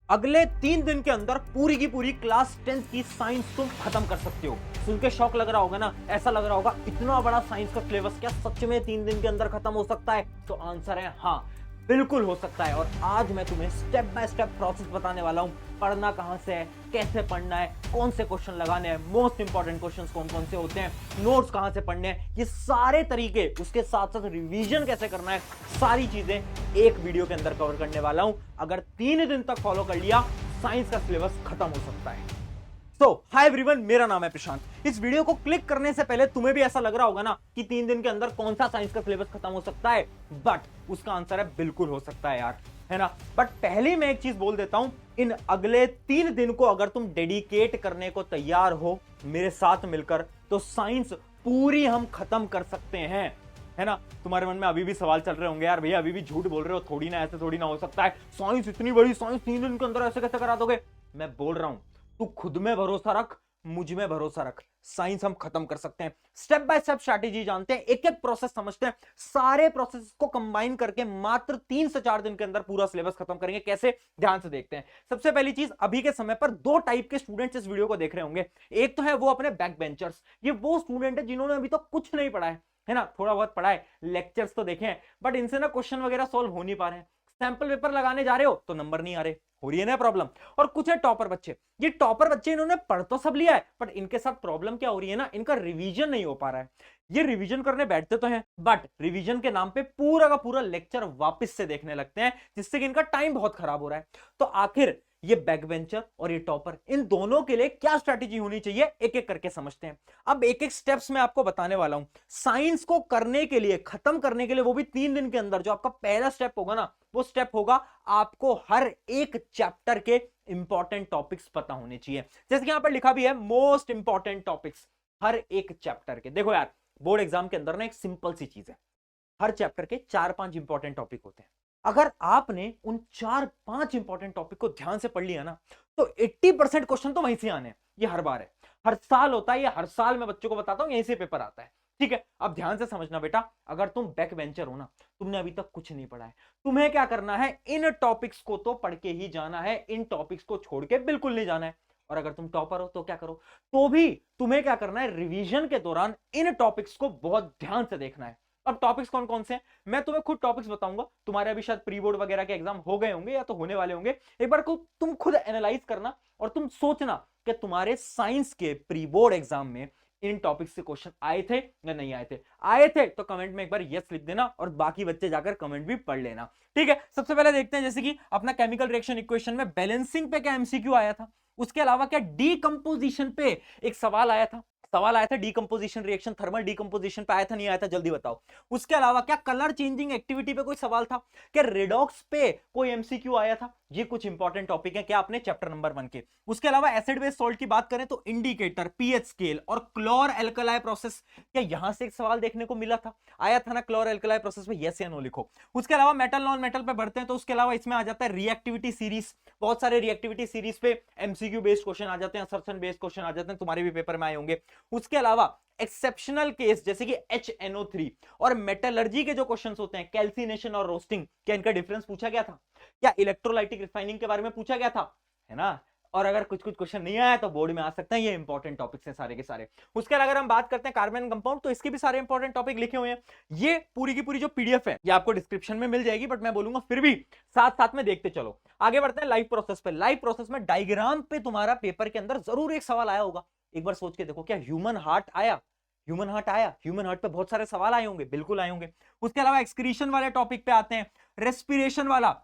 अगले 3 दिन के अंदर पूरी की पूरी क्लास 10th की साइंस तुम खत्म कर सकते हो। सुन के शौक लग रहा होगा ना, ऐसा लग रहा होगा इतना बड़ा साइंस का सिलेबस क्या सच में 3 दिन के अंदर खत्म हो सकता है? तो आंसर है हाँ, बिल्कुल हो सकता है। और आज मैं तुम्हें स्टेप बाय स्टेप प्रोसेस बताने वाला हूं। पढ़ना कहां से है, कैसे पढ़ना है, कौन से क्वेश्चन लगाने हैं, मोस्ट इंपॉर्टेंट क्वेश्चंस कौन कौन से होते हैं, नोट्स कहां से पढ़ने हैं, ये सारे तरीके, उसके साथ साथ रिवीजन कैसे करना है, सारी चीजें एक वीडियो के अंदर कवर करने वाला हूं। अगर 3 दिन तक फॉलो कर लिया, साइंस का सिलेबस खत्म हो सकता है। तो हाय एवरीवन, मेरा नाम है प्रशांत। इस वीडियो को क्लिक करने से पहले तुम्हें भी ऐसा लग रहा होगा ना कि 3 दिन के अंदर कौन सा साइंस का सिलेबस खत्म हो सकता है, बट उसका आंसर है बिल्कुल हो सकता है यार, है ना। बट पहले मैं एक चीज बोल देता हूं, इन अगले 3 दिन को अगर तुम डेडिकेट करने को तैयार हो मेरे साथ मिलकर, तो साइंस पूरी हम खत्म कर सकते हैं, है ना। तुम्हारे मन में अभी भी सवाल चल रहे होंगे, यार भैया अभी भी झूठ बोल रहे हो, थोड़ी ना, ऐसे थोड़ी ना हो सकता है, साइंस इतनी बड़ी साइंस 3 दिन के अंदर ऐसे कैसे करा दोगे? मैं बोल रहा हूं, तू खुद में भरोसा रख, मुझ में भरोसा रख, साइंस हम खत्म कर सकते हैं। स्टेप बाय स्टेप स्ट्रैटेजी जानते हैं, एक एक प्रोसेस समझते हैं, सारे प्रोसेस को कंबाइन करके मात्र 3 से 4 दिन के अंदर पूरा सिलेबस खत्म करेंगे। कैसे, ध्यान से देखते हैं। सबसे पहली चीज, अभी के समय पर 2 टाइप के स्टूडेंट्स इस वीडियो को देख रहे होंगे। एक तो है वो अपने बैक बेंचर्स, ये वो स्टूडेंट है जिन्होंने अभी तक कुछ नहीं पढ़ा है ना, थोड़ा बहुत पढ़ा है, लेक्चर्स तो देखे हैं, बट इनसे ना क्वेश्चन वगैरह सॉल्व हो नहीं पा रहे हैं। सैंपल पेपर लगाने जा रहे हो तो नंबर नहीं आ रहे, हो रही है ना प्रॉब्लम। और कुछ है टॉपर बच्चे, ये टॉपर बच्चे इन्होंने पढ़ तो सब लिया है, बट इनके साथ प्रॉब्लम क्या हो रही है ना, इनका रिवीजन नहीं हो पा रहा है। ये रिवीजन करने बैठते तो हैं, बट रिवीजन के नाम पे पूरा का पूरा लेक्चर वापस से देखने लगते हैं, जिससे कि इनका टाइम बहुत खराब हो रहा है। तो आखिर ये बैक बेंचर और ये टॉपर, इन दोनों के लिए क्या स्ट्रैटेजी होनी चाहिए, एक एक करके समझते हैं। अब एक एक स्टेप्स मैं आपको बताने वाला हूं। साइंस को करने के लिए, खत्म करने के लिए, वो भी 3 दिन के अंदर, जो आपका पहला स्टेप होगा ना, वो स्टेप होगा आपको हर एक चैप्टर के इंपॉर्टेंट टॉपिक्स पता होने चाहिए। जैसे कि यहां पर लिखा भी है, मोस्ट इंपॉर्टेंट टॉपिक्स हर एक चैप्टर के। देखो यार, बोर्ड एग्जाम के अंदर ना एक सिंपल सी चीज है, हर चैप्टर के 4-5 इंपॉर्टेंट टॉपिक होते हैं। अगर आपने उन 4-5 इंपॉर्टेंट टॉपिक को ध्यान से पढ़ लिया ना, तो 80% क्वेश्चन तो वहीं से आने हैं। ये हर बार है, हर साल होता है, ये हर साल मैं बच्चों को बताता हूं, यहीं से पेपर आता है। ठीक है, अब ध्यान से समझना बेटा, अगर तुम बैक बेंचर हो ना, तुमने अभी तक कुछ नहीं पढ़ा है, तुम्हें क्या करना है, इन टॉपिक्स को तो पढ़ के ही जाना है, इन टॉपिक्स को छोड़ के बिल्कुल नहीं जाना है। और अगर तुम टॉपर हो तो क्या करो, तो भी तुम्हें क्या करना है, रिवीजन के दौरान इन टॉपिक्स को बहुत ध्यान से देखना है। अब टॉपिक्स कौन कौन से हैं, मैं तुम्हें खुद टॉपिक्स बताऊंगा। तुम्हारे अभी शायद प्री बोर्ड वगैरह के एग्जाम हो गए होंगे या तो होने वाले होंगे। एक बार को तुम खुद एनालाइज करना और तुम सोचना कि तुम्हारे साइंस के प्री बोर्ड एग्जाम में इन टॉपिक्स से क्वेश्चन आए थे या नहीं आए थे। आए थे तो कमेंट में एक बार यस लिख देना, और बाकी बच्चे जाकर कमेंट भी पढ़ लेना। ठीक है, सबसे पहले देखते हैं, जैसे कि अपना केमिकल रिएक्शन इक्वेशन में बैलेंसिंग पे क्या एमसीक्यू आया था, उसके अलावा क्या डीकंपोजिशन पे एक सवाल आया था डीकंपोजिशन रिएक्शन, थर्मल डीकंपोजिशन पे आया था, नहीं आया था, जल्दी बताओ। उसके अलावा क्या कलर चेंजिंग एक्टिविटी पे कोई सवाल था, क्या रिडॉक्स पे कोई एमसीक्यू आया था? ये कुछ इंपॉर्टेंट टॉपिक है क्या अपने चैप्टर नंबर 1 के। उसके अलावा एसिड बेस सॉल्ट की बात करें तो इंडिकेटर, पीएच स्केल और क्लोर एल्कलाई प्रोसेस, क्या यहां से एक सवाल देखने को मिला था, आया था ना क्लोर एल्कलाई प्रोसेस में, यस या नो लिखो। उसके अलावा मेटल नॉन मेटल पे बढ़ते हैं, तो उसके अलावा इसमें आ जाता है रिएक्टिविटी सीरीज, बहुत सारे रिएक्टिविटी सीरीज पे एमसीक्यू बेस्ड क्वेश्चन आ जाते हैं, असर्शन बेस्ड क्वेश्चन आ जाते हैं, तुम्हारे भी पेपर में आए होंगे। उसके अलावा एक्सेप्शनल केस जैसे कि HNO3 और मेटलर्जी के जो क्वेश्चंस होते हैं, कैल्सिनेशन और रोस्टिंग, क्या इनका डिफरेंस पूछा गया था, क्या इलेक्ट्रोलाइटिक रिफाइनिंग के बारे में पूछा गया था, है ना। और अगर कुछ कुछ क्वेश्चन नहीं आया तो बोर्ड में आ सकते हैं, ये इंपॉर्टेंट टॉपिक्स हैं सारे के सारे। उसके अलावा अगर हम बात करते हैं कार्बन कंपाउंड, तो इसके भी सारे इंपॉर्टेंट टॉपिक लिखे हुए हैं। ये पूरी की पूरी जो पीडीएफ है, ये आपको डिस्क्रिप्शन में मिल जाएगी, बट मैं बोलूंगा फिर भी साथ साथ में देखते चलो। आगे बढ़ते हैं लाइव प्रोसेस पे। लाइव प्रोसेस में डायग्राम पे तुम्हारा पेपर के अंदर जरूर एक सवाल आया होगा। एक बार सोच के देखो, क्या ह्यूमन हार्ट आया? ह्यूमन हार्ट आया, ह्यूमन हार्ट पे बहुत सारे सवाल आए होंगे, बिल्कुल आए होंगे। उसके अलावा एक्सक्रीशन वाले टॉपिक पे आते हैं, रेस्पिरेशन वाला,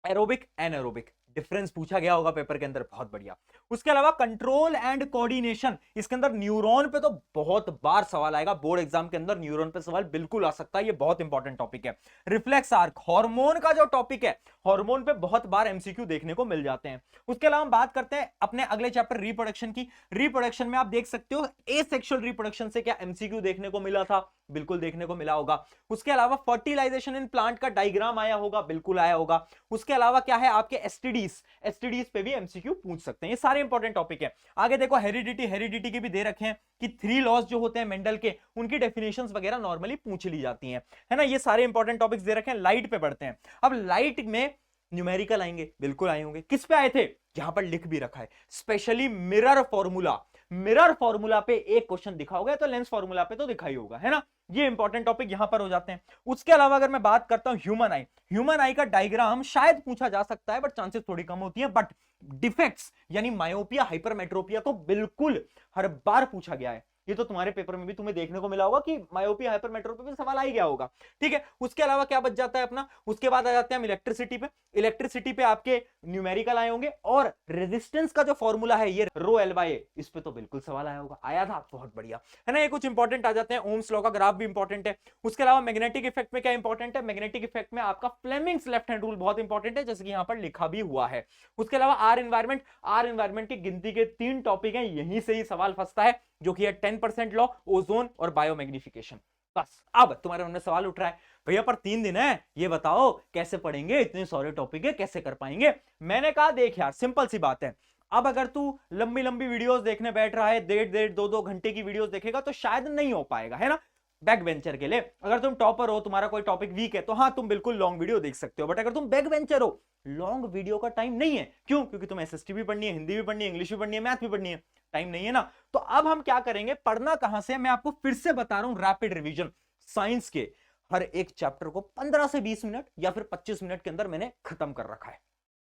एरोबिक एनारोबिक, डिफरेंस पूछा गया होगा पेपर के अंदर, बहुत बढ़िया। उसके अलावा कंट्रोल एंड कोऑर्डिनेशन, इसके अंदर न्यूरॉन पे तो बहुत बार सवाल आएगा, बोर्ड एग्जाम के अंदर न्यूरॉन पे सवाल बिल्कुल आ सकता है, ये बहुत इंपॉर्टेंट टॉपिक है। रिफ्लेक्स आर्क, हार्मोन का जो टॉपिक है, हार्मोन पे बहुत बार एमसीक्यू देखने को मिल जाते हैं। उसके अलावा हम बात करते हैं अपने अगले चैप्टर रिप्रोडक्शन की। रिप्रोडक्शन में आप देख सकते हो एसेक्सुअल रिप्रोडक्शन से क्या एमसीक्यू देखने को मिला था, बिल्कुल देखने को मिला होगा। उसके अलावा फर्टिलाइजेशन इन प्लांट का डायग्राम आया होगा, बिल्कुल आया होगा। उसके अलावा क्या है, आपके एसटीडीज पे भी एमसीक्यू पूछ सकते हैं, ये सारे इंपॉर्टेंट टॉपिक है। आगे देखो हेरिडिटी के भी दे रखे हैं कि 3 लॉज जो होते हैं मेंडल के, उनकी डेफिनेशंस वगैरह नॉर्मली पूछ ली जाती हैं, है ना। ये सारे इंपॉर्टेंट टॉपिक्स दे रखे हैं। लाइट पे बढ़ते हैं। अब लाइट में न्यूमेरिकल आएंगे, बिल्कुल आए होंगे। किस पे आए थे, यहां पर लिख भी रखा है, specially mirror formula. Mirror formula पे एक क्वेश्चन दिखा होगा, तो लेंस फॉर्मूला पे तो दिखा ही होगा, है ना। ये इंपॉर्टेंट टॉपिक यहां पर हो जाते हैं। उसके अलावा अगर मैं बात करता हूं ह्यूमन आई, ह्यूमन आई का डायग्राम शायद पूछा जा सकता है, बट चांसेस थोड़ी कम होती है। बट डिफेक्ट्स यानी मायोपिया, हाइपरमेट्रोपिया तो बिल्कुल हर बार पूछा गया है। ये तो तुम्हारे पेपर में भी तुम्हें देखने को मिला होगा कि मायोपिया, हाइपरमेट्रोपिया सवाल आ ही गया होगा, ठीक है। उसके अलावा क्या बच जाता है अपना, उसके बाद आ जाते हैं हम इलेक्ट्रिसिटी पे। इलेक्ट्रिसिटी पे आपके न्यूमेरिकल आए होंगे, और रेजिस्टेंस का जो फॉर्मूला है ये रो एल बाई ए, इस पे तो बिल्कुल सवाल आया होगा, आया था, बहुत बढ़िया, है ना। ये कुछ इंपॉर्टेंट आ जाते हैं। ओम्स लॉ का ग्राफ भी इंपॉर्टेंट है। उसके अलावा मैग्नेटिक इफेक्ट में क्या इंपॉर्टेंट है, मैग्नेटिक इफेक्ट में आपका फ्लेमिंग्स लेफ्ट हैंड रूल बहुत इंपॉर्टेंट है, जैसे कि यहां पर लिखा भी हुआ है। उसके अलावा आर एनवायरमेंट, आर एनवायरमेंट की गिनती के 3 टॉपिक हैं, यहीं से ही सवाल फंसता है, जो कि है 10% लॉ, ओजोन और बायोमैग्निफिकेशन। बस अब तुम्हारे मन में सवाल उठ रहा है, भैया पर 3 दिन है, ये बताओ कैसे पढ़ेंगे, इतने सारे टॉपिक है, कैसे कर पाएंगे। मैंने कहा देख यार, सिंपल सी बात है, अब अगर तू लंबी लंबी वीडियोस देखने बैठ रहा है, 1.5 2 घंटे की वीडियोस देखेगा, तो शायद नहीं हो पाएगा, है ना। बैक बेंचर के लिए, अगर तुम टॉपर हो, तुम्हारा कोई टॉपिक वीक है, तो हाँ तुम बिल्कुल लॉन्ग वीडियो देख सकते हो। बट अगर तुम बैक बेंचर हो, लॉन्ग वीडियो का टाइम नहीं है। क्यों, क्योंकि तुम्हें एसएसटी भी पढ़नी है, हिंदी भी पढ़नी है, इंग्लिश भी पढ़नी है, मैथ भी पढ़नी है, टाइम नहीं है ना। तो अब हम क्या करेंगे, पढ़ना कहां से, मैं आपको फिर से बता रहा हूं, रैपिड रिवीजन। साइंस के हर एक चैप्टर को 15 से 20 मिनट या फिर 25 मिनट के अंदर मैंने खत्म कर रखा है,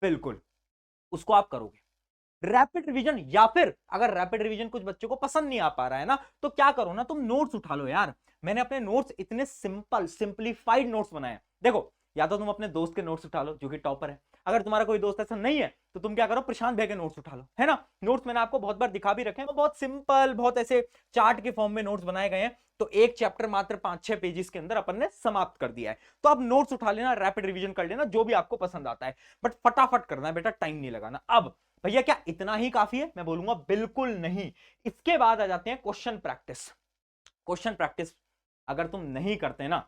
बिल्कुल उसको आप करोगे रैपिड रिवीजन। या फिर अगर रैपिड रिवीजन कुछ बच्चों को पसंद नहीं आ पा रहा है ना, तो क्या करो ना, तुम नोट्स उठा लो यार। मैंने अपने नोट्स इतने सिंपल सिंपलीफाइड नोट्स बनाए। देखो, या तो तुम अपने दोस्त के नोट्स उठा लो जो कि टॉपर है, अगर तुम्हारा कोई दोस्त ऐसा नहीं है तो तुम क्या करो, प्रशांत भाई के नोट्स उठा लो, है ना। नोट्स मैंने आपको बहुत बार दिखा भी रखे हैं, बहुत सिंपल, बहुत ऐसे चार्ट के फॉर्म में नोट्स बनाए गए हैं। तो एक चैप्टर मात्र 5-6 पेजेस के अंदर अपन ने समाप्त कर दिया है। तो आप नोट्स उठा लेना, रैपिड रिवीजन कर लेना, जो भी आपको पसंद आता है, बट फटाफट करना है बेटा, टाइम नहीं लगाना। अब भैया क्या इतना ही काफी है, मैं बोलूंगा बिल्कुल नहीं। इसके बाद आ जाते हैं क्वेश्चन प्रैक्टिस। क्वेश्चन प्रैक्टिस अगर तुम नहीं करते ना,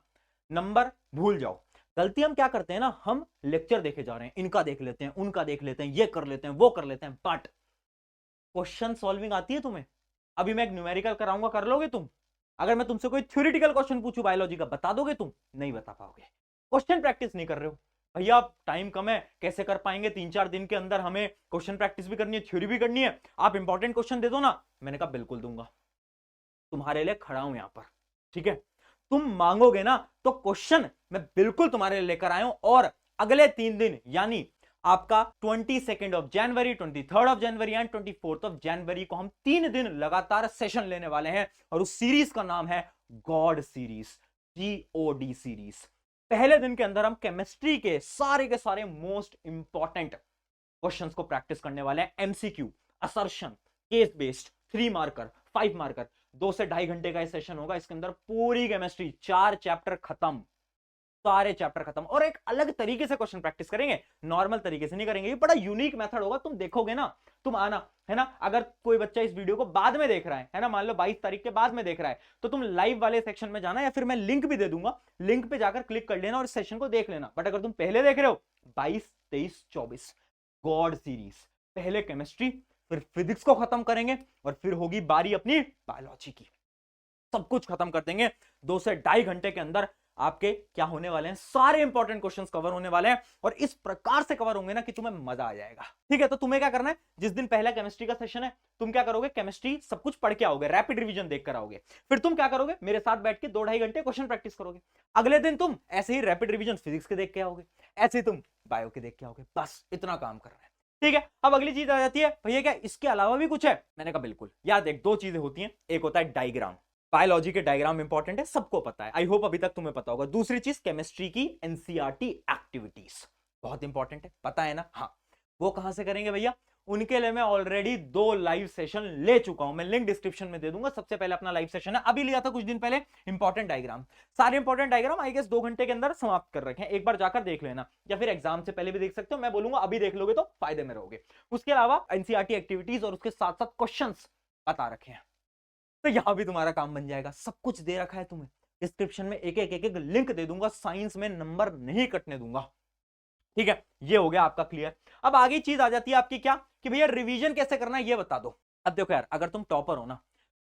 नंबर भूल जाओ। गलती हम क्या करते हैं ना, हम लेक्चर देखे जा रहे हैं, इनका देख लेते हैं, उनका देख लेते हैं, ये कर लेते हैं, वो कर लेते हैं, बट क्वेश्चन सॉल्विंग आती है तुम्हें? अभी मैं एक न्यूमेरिकल कराऊंगा, कर लोगे तुम? अगर मैं तुमसे कोई थ्योरेटिकल क्वेश्चन पूछूं बायोलॉजी का, बता दोगे तुम? नहीं बता पाओगे। क्वेश्चन प्रैक्टिस नहीं कर रहे हो भैया, टाइम कम है, कैसे कर पाएंगे? 3-4 दिन के अंदर हमें क्वेश्चन प्रैक्टिस भी करनी है, थ्योरी भी करनी है, आप इंपॉर्टेंट क्वेश्चन दे दो ना। मैंने कहा बिल्कुल दूंगा, तुम्हारे लिए खड़ा हूं यहां पर, ठीक है। तुम मांगोगे ना तो क्वेश्चन मैं बिल्कुल तुम्हारे लिए लेकर आया हूं। और अगले 3 दिन यानी आपका 22 of January, 23 of January and 24 of January को हम 3 दिन लगातार सेशन लेने वाले हैं, और उस सीरीज का नाम है गॉड सीरीज, GOD सीरीज। पहले दिन के अंदर हम केमिस्ट्री के सारे मोस्ट इंपॉर्टेंट क्वेश्चंस को प्रैक्टिस करने वाले हैं। MCQ, assertion, case based, 3 marker, 5 marker, 2 से 2.5 घंटे का सेशन होगा। इसके अंदर पूरी केमिस्ट्री 4 चैप्टर खत्म, सारे चैप्टर खत्म, और एक अलग तरीके से क्वेश्चन प्रैक्टिस करेंगे, नॉर्मल तरीके से नहीं करेंगे। ये बड़ा यूनिक मेथड होगा, तुम देखोगे ना, तुम आना, है ना। अगर कोई बच्चा इस वीडियो को बाद में देख रहा है ना, मान लो 22 तारीख के बाद में देख रहा है, तो तुम लाइव वाले सेक्शन में जाना, या फिर मैं लिंक भी दे दूंगा, लिंक पे जाकर क्लिक कर लेना और इस सेशन को देख लेना। बट अगर तुम पहले देख रहे हो, 22, 23, 24 गॉड सीरीज, पहले केमिस्ट्री, फिर फिजिक्स को खत्म करेंगे, और फिर होगी बारी अपनी बायोलॉजी की। सब कुछ खत्म कर देंगे 2 से 2.5 घंटे के अंदर। आपके क्या होने वाले हैं, सारे इंपॉर्टेंट क्वेश्चंस कवर होने वाले हैं, और इस प्रकार से कवर होंगे ना कि तुम्हें मजा आ जाएगा, ठीक है। तो तुम्हें क्या करना है, जिस दिन पहला केमिस्ट्री का सेशन है, तुम क्या करोगे, केमिस्ट्री सब कुछ पढ़ के आओगे, रैपिड रिवीजन देखकर आओगे। फिर तुम क्या करोगे, मेरे साथ बैठ के 2-2.5 घंटे क्वेश्चन प्रैक्टिस करोगे। अगले दिन तुम ऐसे ही रैपिड रिवीजन फिजिक्स के देख के आओगे, ऐसे ही तुम बायो के देख के आओगे। बस इतना काम कर रहे हैं, ठीक है। अब अगली चीज आ जाती है, भैया क्या इसके अलावा भी कुछ है? मैंने कहा बिल्कुल यार, देख 2 चीजें होती हैं, एक होता है डायग्राम, बायोलॉजी के डायग्राम इंपॉर्टेंट है, सबको पता है, आई होप अभी तक तुम्हें पता होगा। दूसरी चीज केमिस्ट्री की एनसीईआरटी एक्टिविटीज, बहुत इंपॉर्टेंट है, पता है ना। हाँ, वो कहां से करेंगे भैया? उनके लिए मैं ऑलरेडी 2 लाइव सेशन ले चुका हूं, मैं लिंक डिस्क्रिप्शन में दे दूंगा। सबसे पहले अपना लाइव सेशन है, अभी लिया था कुछ दिन पहले, इंपॉर्टेंट डायग्राम, सारे इंपॉर्टेंट डायग्राम आई गेस 2 घंटे के अंदर समाप्त कर रखे हैं, एक बार जाकर देख लेना, या फिर एग्जाम से पहले भी देख सकते हो। मैं बोलूंगा अभी देख लोगे तो फायदे में रहोगे। उसके अलावा एनसीईआरटी एक्टिविटीज और उसके साथ साथ क्वेश्चन बता रखे हैं, तो यहां भी तुम्हारा काम बन जाएगा। सब कुछ दे रखा है तुम्हें, डिस्क्रिप्शन में एक लिंक दे दूंगा, साइंस में नंबर नहीं कटने दूंगा, ठीक है। ये हो गया आपका क्लियर। अब आगे चीज आ जाती है आपकी क्या, कि भैया रिवीजन कैसे करना है, ये बता दो। अब देखो यार, अगर तुम टॉपर हो ना,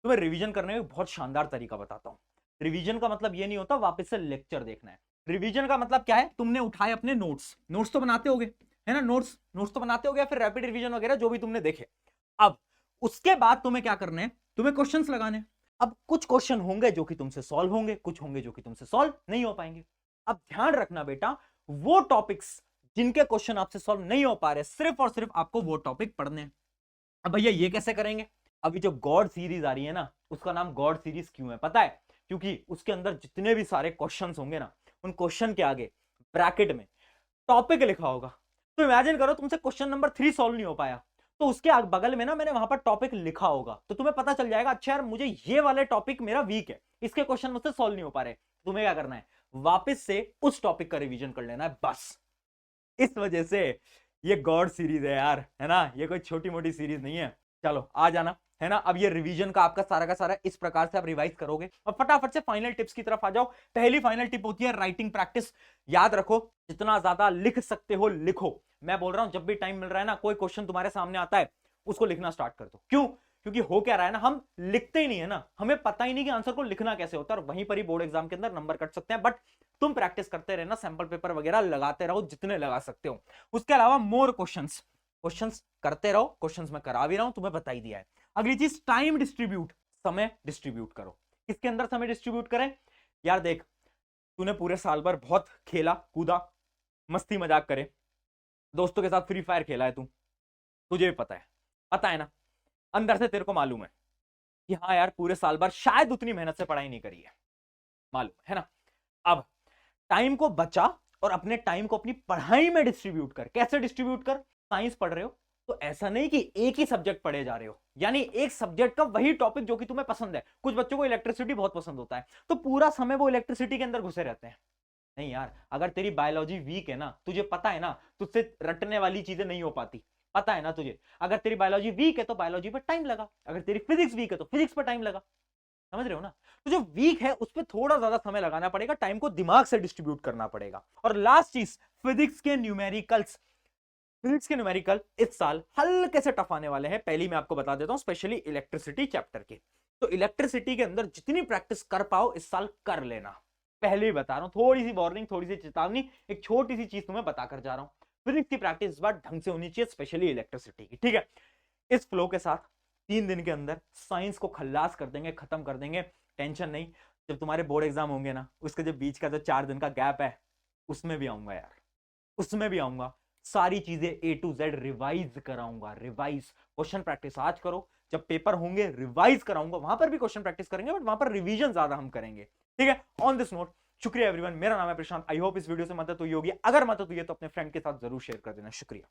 तुम्हें रिवीजन करने में बहुत शानदार तरीका बताता हूं। रिवीजन का मतलब ये नहीं होता वापस से लेक्चर देखना है, रिवीजन का मतलब क्या है, तुमने उठाए अपने नोट्स, नोट्स तो बनाते होगे, है ना, नोट्स तो बनाते होगे, फिर रैपिड रिवीजन वगैरह जो भी तुमने देखे। अब उसके बाद तुम्हें क्या करना है, तुम्हें क्वेश्चंस लगाने। अब कुछ क्वेश्चन होंगे जो कि तुमसे सॉल्व होंगे, कुछ होंगे जो कि तुमसे सॉल्व नहीं हो पाएंगे। अब ध्यान रखना बेटा, वो टॉपिक्स जिनके क्वेश्चन आपसे सॉल्व नहीं हो पा रहे, सिर्फ और सिर्फ आपको वो टॉपिक पढ़ने हैं। अब भैया ये कैसे करेंगे, अभी जो गॉड सीरीज आ रही है ना, उसका नाम गॉड सीरीज क्यों है पता है, क्योंकि उसके अंदर जितने भी सारे क्वेश्चंस होंगे ना, उन क्वेश्चन के आगे ब्रैकेट में टॉपिक लिखा होगा। तो इमेजिन करो तुमसे क्वेश्चन नंबर 3 सॉल्व नहीं हो पाया, तो उसके बगल में ना मैंने वहां पर टॉपिक लिखा होगा, तो तुम्हें पता चल जाएगा अच्छा यार मुझे ये वाले टॉपिक मेरा वीक है, इसके क्वेश्चन मुझसे सॉल्व नहीं हो पा रहे। तुम्हें क्या करना है, वापस से उस टॉपिक का रिवीजन कर लेना है बस। इस वजह से ये गॉड सीरीज है यार, है ना, ये कोई छोटी मोटी सीरीज नहीं है। चलो आ जाना, है ना। अब ये रिवीजन का सारा इस प्रकार से आप रिवाइज करोगे और फटाफट से फाइनल टिप्स की तरफ आ जाओ। पहली फाइनल टिप होती है राइटिंग प्रैक्टिस। याद रखो, जितना ज्यादा लिख सकते हो लिखो। मैं बोल रहा हूं जब भी टाइम मिल रहा है ना, कोई क्वेश्चन तुम्हारे सामने आता है उसको लिखना स्टार्ट कर दो। क्यों, क्योंकि हो क्या रहा है ना, हम लिखते ही नहीं है ना, हमें पता ही नहीं कि आंसर को लिखना कैसे होता है, और वहीं पर ही बोर्ड एग्जाम के अंदर नंबर कट सकते हैं। बट तुम प्रैक्टिस करते रहना, सैंपल पेपर वगैरह लगाते रहो जितने लगा सकते हो। उसके अलावा मोर क्वेश्चंस करते रहो, क्वेश्चंस मैं करा भी रहा हूं, तुम्हें बता ही दिया है। अगली चीज टाइम डिस्ट्रीब्यूट, समय डिस्ट्रीब्यूट करो। किसके अंदर समय डिस्ट्रीब्यूट करें, यार देख तूने पूरे साल भर बहुत खेला कूदा, मस्ती मजाक करे, दोस्तों के साथ फ्री फायर खेला है तू, तुझे भी पता है ना, अंदर से तेरे को मालूम है कि हाँ यार पूरे साल भर शायद उतनी मेहनत से पढ़ाई नहीं करी है, मालूम है ना। अब टाइम को बचा और अपने टाइम को अपनी पढ़ाई में डिस्ट्रीब्यूट कर। कैसे डिस्ट्रीब्यूट कर, साइंस पढ़ रहे हो तो ऐसा नहीं कि एक ही सब्जेक्ट पढ़े जा रहे हो, यानी एक सब्जेक्ट का वही टॉपिक जो कि तुम्हें पसंद है। कुछ बच्चों को इलेक्ट्रिसिटी बहुत पसंद होता है, तो पूरा समय वो इलेक्ट्रिसिटी के अंदर घुसे रहते हैं। नहीं यार, अगर तेरी बायोलॉजी वीक है ना, तुझे पता है ना, तुझसे रटने वाली चीजें नहीं हो पाती, पता है ना तुझे। अगर तेरी बायोलॉजी वीक है तो बायोलॉजी पर टाइम लगा, अगर तेरी फिजिक्स वीक है तो फिजिक्स पर टाइम लगा, समझ रहे हो ना। तो जो वीक है उस पर थोड़ा ज्यादा समय लगाना पड़ेगा, टाइम को दिमाग से डिस्ट्रीब्यूट करना पड़ेगा। और लास्ट चीज, फिजिक्स के न्यूमेरिकल्स। फिजिक्स के न्यूमेरिकल इस साल हल्के से टफ आने वाले हैं, पहली मैं आपको बता देता हूं, स्पेशली इलेक्ट्रिसिटी चैप्टर के। तो इलेक्ट्रिसिटी के अंदर जितनी प्रैक्टिस कर पाओ इस साल कर लेना, पहले ही बता रहा हूं, थोड़ी सी वार्निंग, थोड़ी सी चेतावनी, एक छोटी सी चीज तुम्हें बताकर जा रहा हूं। फिजिक्स की प्रैक्टिस इस बार ढंग से होनी चाहिए, स्पेशली इलेक्ट्रिसिटी की, ठीक है। इस फ्लो के साथ 3 दिन के अंदर साइंस को खल्लास कर देंगे, खत्म कर देंगे, टेंशन नहीं। जब तुम्हारे बोर्ड एग्जाम होंगे ना, उसके जो बीच का जो 4 दिन का गैप है, उसमें भी आऊंगा यार, उसमें भी आऊंगा, सारी चीजें A to Z रिवाइज कराऊंगा। रिवाइज, क्वेश्चन प्रैक्टिस आज करो, जब पेपर होंगे रिवाइज कराऊंगा, वहां पर भी क्वेश्चन प्रैक्टिस करेंगे, बट वहां पर रिवीजन ज्यादा हम करेंगे, ठीक है। ऑन दिस नोट, शुक्रिया एवरीवन, मेरा नाम है प्रशांत, आई होप इस वीडियो से मदद हुई होगी, अगर मदद हुई है तो अपने फ्रेंड के साथ जरूर शेयर कर देना, शुक्रिया।